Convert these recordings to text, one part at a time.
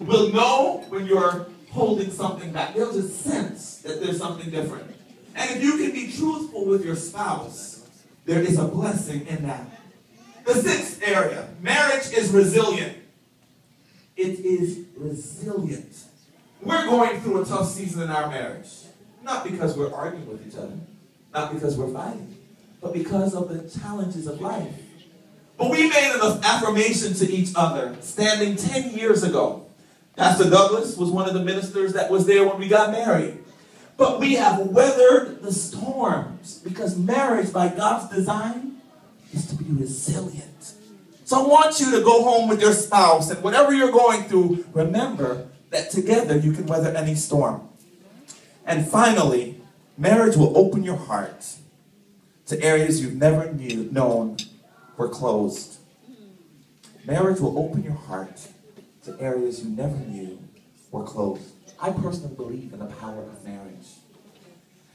will know when you're holding something back. They'll just sense that there's something different. And if you can be truthful with your spouse, there is a blessing in that. The sixth area, marriage is resilient. It is resilient. We're going through a tough season in our marriage. Not because we're arguing with each other. Not because we're fighting. But because of the challenges of life. But we made an affirmation to each other standing 10 years ago. Pastor Douglas was one of the ministers that was there when we got married. But we have weathered the storms because marriage, by God's design, is to be resilient. So I want you to go home with your spouse, and whatever you're going through, remember that together you can weather any storm. And finally, marriage will open your heart to areas you've never known were closed. Marriage will open your heart to areas you never knew were closed. I personally believe in the power of marriage.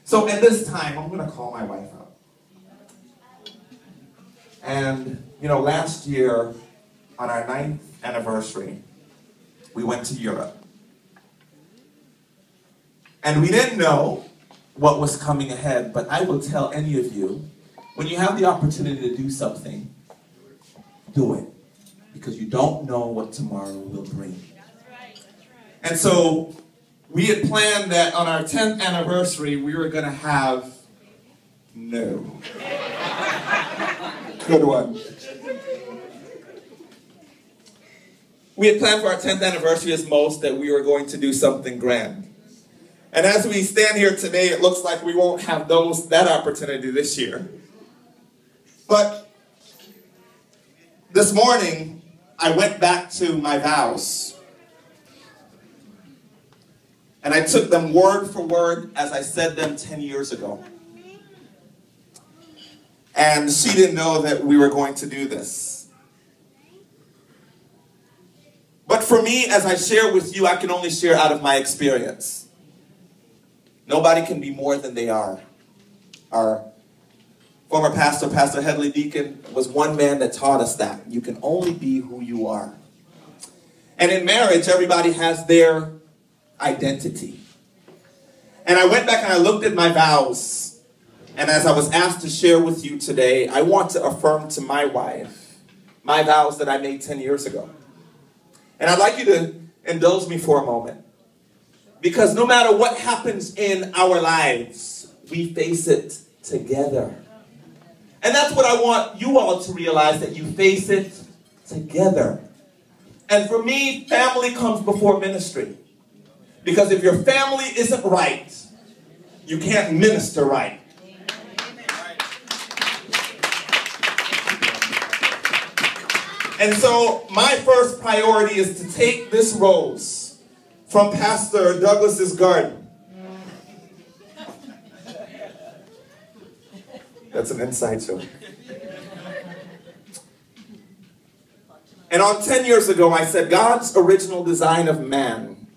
So at this time, I'm going to call my wife out. And, last year, on our 9th anniversary, we went to Europe. And we didn't know what was coming ahead, but I will tell any of you, when you have the opportunity to do something, do it. Because you don't know what tomorrow will bring. And so, we had planned that on our 10th anniversary, we were going to have no. Good one. We had planned for our 10th anniversary as most that we were going to do something grand. And as we stand here today, it looks like we won't have that opportunity this year. But this morning, I went back to my vows. And I took them word for word as I said them 10 years ago. And she didn't know that we were going to do this. But for me, as I share with you, I can only share out of my experience. Nobody can be more than they are. Our former pastor, Pastor Headley Deacon, was one man that taught us that. You can only be who you are. And in marriage, everybody has their identity. And I went back and I looked at my vows. And as I was asked to share with you today, I want to affirm to my wife my vows that I made 10 years ago. And I'd like you to indulge me for a moment. Because no matter what happens in our lives, we face it together. And that's what I want you all to realize, that you face it together. And for me, family comes before ministry. Because if your family isn't right, you can't minister right. And so my first priority is to take this rose from Pastor Douglas's garden. That's an inside joke. And on 10 years ago, I said, God's original design of man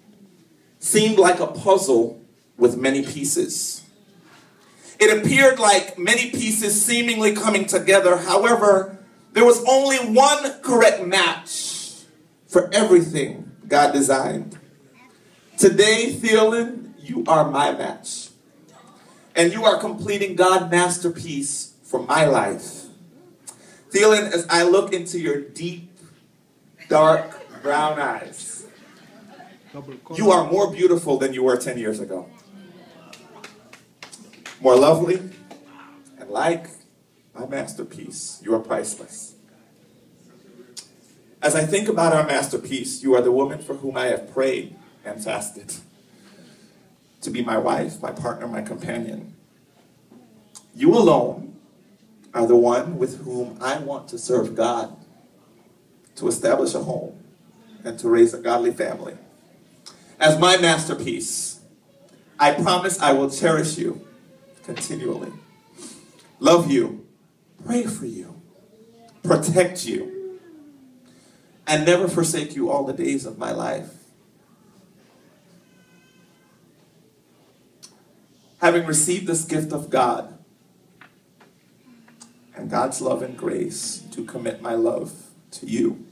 seemed like a puzzle with many pieces. It appeared like many pieces seemingly coming together. However, there was only one correct match for everything God designed. Today, Thielen, you are my match. And you are completing God's masterpiece for my life. Thielen, as I look into your deep, dark, brown eyes, you are more beautiful than you were 10 years ago. More lovely, and like my masterpiece, you are priceless. As I think about our masterpiece, you are the woman for whom I have prayed and fasted to be my wife, my partner, my companion. You alone are the one with whom I want to serve God, to establish a home, and to raise a godly family. As my masterpiece, I promise I will cherish you continually, love you, pray for you, protect you, and never forsake you all the days of my life. Having received this gift of God and God's love and grace to commit my love to you,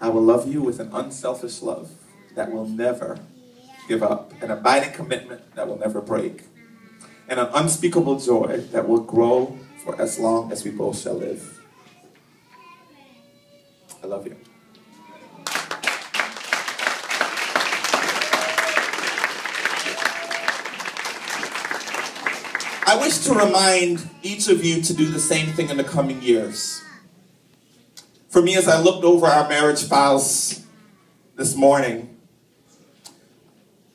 I will love you with an unselfish love that will never give up, an abiding commitment that will never break, and an unspeakable joy that will grow for as long as we both shall live. I love you. I wish to remind each of you to do the same thing in the coming years. For me, as I looked over our marriage files this morning,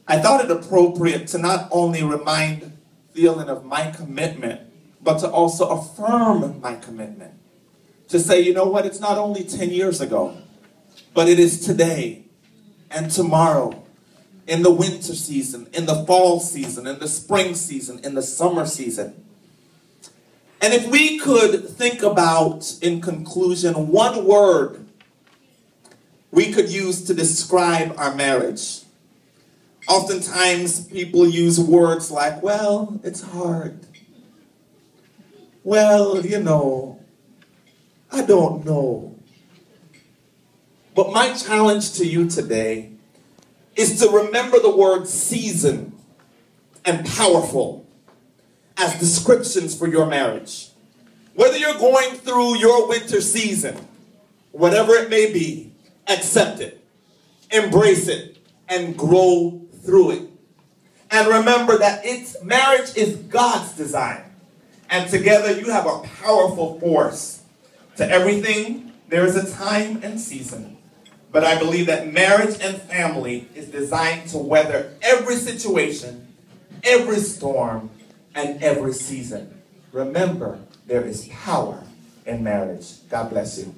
I thought it appropriate to not only remind Theolin of my commitment, but to also affirm my commitment. To say, you know what, it's not only 10 years ago, but it is today and tomorrow, in the winter season, in the fall season, in the spring season, in the summer season. And if we could think about, in conclusion, one word we could use to describe our marriage. Oftentimes people use words like, well, it's hard. Well, you know, I don't know. But my challenge to you today is to remember the word season and powerful as descriptions for your marriage. Whether you're going through your winter season, whatever it may be, accept it, embrace it, and grow through it. And remember that marriage is God's design. And together you have a powerful force. To everything, there is a time and season. But I believe that marriage and family is designed to weather every situation, every storm, and every season. Remember, there is power in marriage. God bless you.